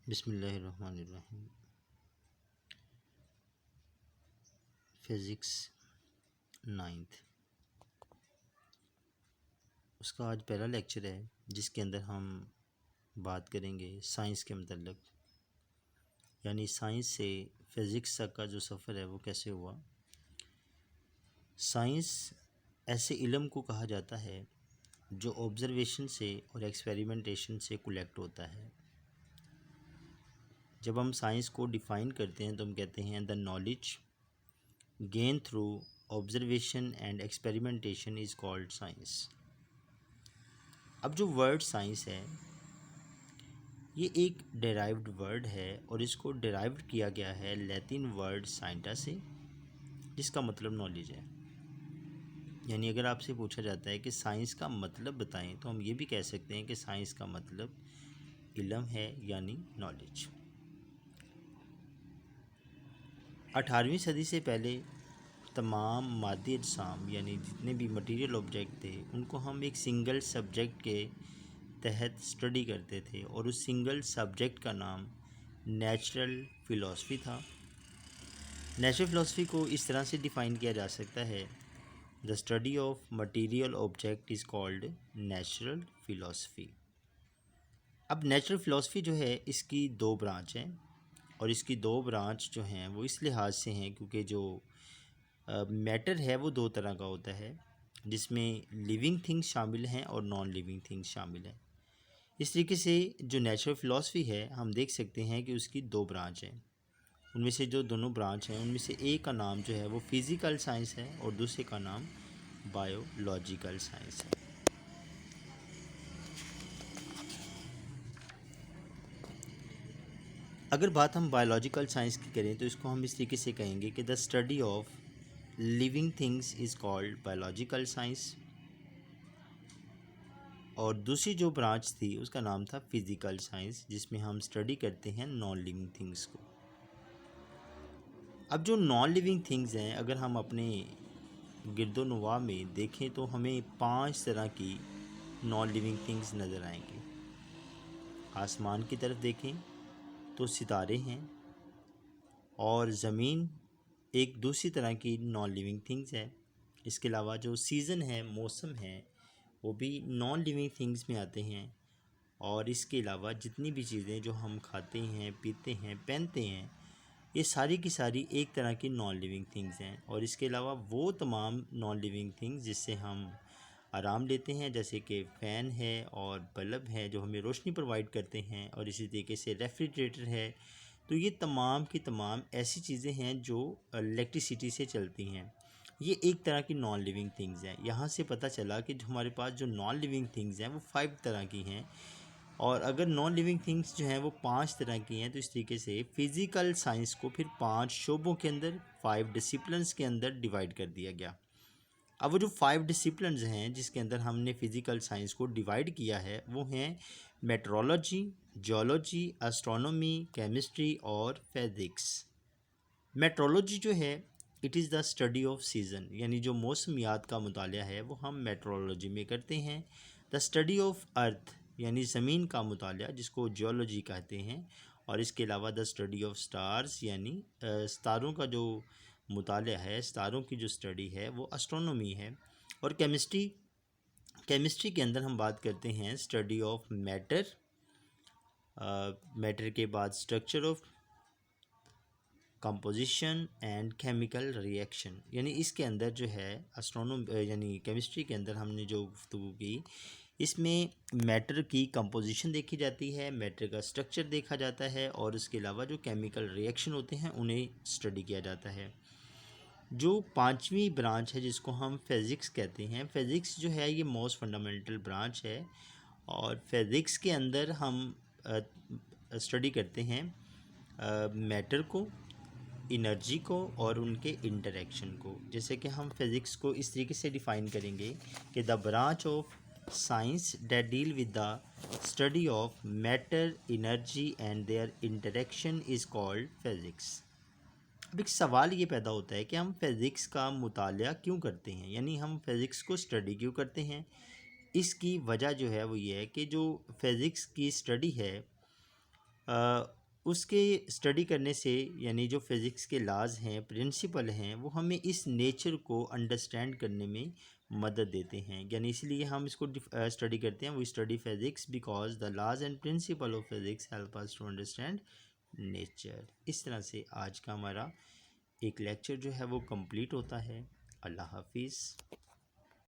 बिस्मिल्लाहिर्रहमानिर्रहीम। Physics ninth, उसका आज पहला लेक्चर है जिसके अंदर हम बात करेंगे साइंस के मतलब, यानी साइंस से फ़िज़िक्स तक का जो सफ़र है वो कैसे हुआ। साइंस ऐसे इल्म को कहा जाता है जो ऑब्ज़र्वेशन से और एक्सपेरिमेंटेशन से कलेक्ट होता है। जब हम साइंस को डिफ़ाइन करते हैं तो हम कहते हैं the knowledge gain through observation and experimentation is called science. अब जो वर्ड साइंस है ये एक डेराइव्ड वर्ड है और इसको डेराइव्ड किया गया है लैटिन वर्ड साइंटा से, जिसका मतलब नॉलेज है। यानी अगर आपसे पूछा जाता है कि साइंस का मतलब बताएं तो हम ये भी कह सकते हैं कि साइंस का मतलब इल्म है, यानी नॉलेज। 18वीं सदी से पहले तमाम मादी अजसाम यानी जितने भी मटेरियल ऑब्जेक्ट थे उनको हम एक सिंगल सब्जेक्ट के तहत स्टडी करते थे और उस सिंगल सब्जेक्ट का नाम नेचुरल फ़िलासफ़ी था। नेचुरल फ़िलासफ़ी को इस तरह से डिफ़ाइन किया जा सकता है, the study of material object is called natural philosophy. अब नेचुरल फ़िलासफ़ी जो है इसकी दो ब्रांच हैं और इसकी दो ब्रांच जो हैं वो इस लिहाज से हैं क्योंकि जो मैटर है वो दो तरह का होता है, जिसमें लिविंग थिंग्स शामिल हैं और नॉन लिविंग थिंग्स शामिल हैं। इस तरीके से जो नेचुरल फ़िलासफ़ी है हम देख सकते हैं कि उसकी दो ब्रांच हैं। उनमें से जो दोनों ब्रांच हैं उनमें से एक का नाम जो है वो फ़िज़िकल साइंस है और दूसरे का नाम बायोलॉजिकल साइंस है। अगर बात हम बायोलॉजिकल साइंस की करें तो इसको हम इस तरीके से कहेंगे कि the study of living things is called biological science, और दूसरी जो ब्रांच थी उसका नाम था फ़िज़िकल साइंस, जिसमें हम स्टडी करते हैं नॉन लिविंग थिंग्स को। अब जो नॉन लिविंग थिंग्स हैं अगर हम अपने गिरदोनवा में देखें तो हमें 5 तरह की नॉन लिविंग थिंग्स नज़र आएंगी। आसमान की तरफ देखें तो सितारे हैं और ज़मीन एक दूसरी तरह की नॉन लिविंग थिंग्स है। इसके अलावा जो सीज़न है, मौसम है, वो भी नॉन लिविंग थिंग्स में आते हैं। और इसके अलावा जितनी भी चीज़ें जो हम खाते हैं, पीते हैं, पहनते हैं, ये सारी की सारी एक तरह की नॉन लिविंग थिंग्स हैं। और इसके अलावा वो तमाम नॉन लिविंग थिंग्स जिससे हम आराम लेते हैं, जैसे कि फ़ैन है और बल्ब है जो हमें रोशनी प्रोवाइड करते हैं, और इसी तरीके से रेफ्रिजरेटर है। तो ये तमाम की तमाम ऐसी चीज़ें हैं जो इलेक्ट्रिसिटी से चलती हैं। ये एक तरह की नॉन लिविंग थिंग्स हैं। यहाँ से पता चला कि जो हमारे पास जो नॉन लिविंग थिंग्स हैं वो 5 तरह की हैं, और अगर नॉन लिविंग थिंग्स जो हैं वो 5 तरह की हैं, तो इस तरीके से फ़िज़िकल साइंस को फिर 5 शोबों के अंदर, 5 डिसिप्लिन्स के अंदर डिवाइड कर दिया गया। अब वो जो 5 डिसिप्लिन्स हैं जिसके अंदर हमने फ़िज़िकल साइंस को डिवाइड किया है वो हैं मेट्रोलॉजी, जियोलॉजी, एस्ट्रोनॉमी, केमिस्ट्री और फिज़िक्स। मेट्रोलॉजी जो है it is the study of season, यानी जो मौसमियात का मुतालिया है वो हम मेट्रोलॉजी में करते हैं। द स्टडी ऑफ अर्थ यानी ज़मीन का मुतालिया जिसको जियोलॉजी कहते हैं। और इसके अलावा द स्टडी ऑफ स्टार्स यानी सितारों का जो मुतालिया है, सितारों की जो स्टडी है वो एस्ट्रोनॉमी है। और केमिस्ट्री के अंदर हम बात करते हैं स्टडी ऑफ मैटर, मैटर के बाद structure of composition and chemical reaction. यानी इसके अंदर जो है यानी केमिस्ट्री के अंदर हमने जो गुफ्तगू की, इसमें मैटर की कंपोजिशन देखी जाती है, मैटर का स्ट्रक्चर देखा जाता है, और उसके अलावा जो केमिकल रिएक्शन होते हैं उन्हें स्टडी किया जाता है। जो 5वीं ब्रांच है जिसको हम फिज़िक्स कहते हैं, फ़िज़िक्स जो है ये मोस्ट फंडामेंटल ब्रांच है, और फिज़िक्स के अंदर हम स्टडी करते हैं मैटर को, एनर्जी को और उनके इंटरेक्शन को। जैसे कि हम फिज़िक्स को इस तरीके से डिफ़ाइन करेंगे कि the branch of science that deal with the study of matter, energy and there interaction is called physics. अब एक सवाल ये पैदा होता है कि हम फिज़िक्स का मुतालिया क्यों करते हैं, यानी हम फिज़िक्स को स्टडी क्यों करते हैं। इसकी वजह जो है वो ये है कि जो फिज़िक्स की स्टडी है उसके स्टडी करने से यानी जो फिज़िक्स के लाज हैं, प्रिंसिपल हैं, वो हमें इस नेचर को अंडरस्टैंड करने में मदद देते हैं। यानी इसलिए हम इसको स्टडी करते हैं। We study physics because the laws and principle of physics help us to understand nature. इस तरह से आज का हमारा एक लेक्चर जो है वो कंप्लीट होता है। अल्लाह हाफिज़।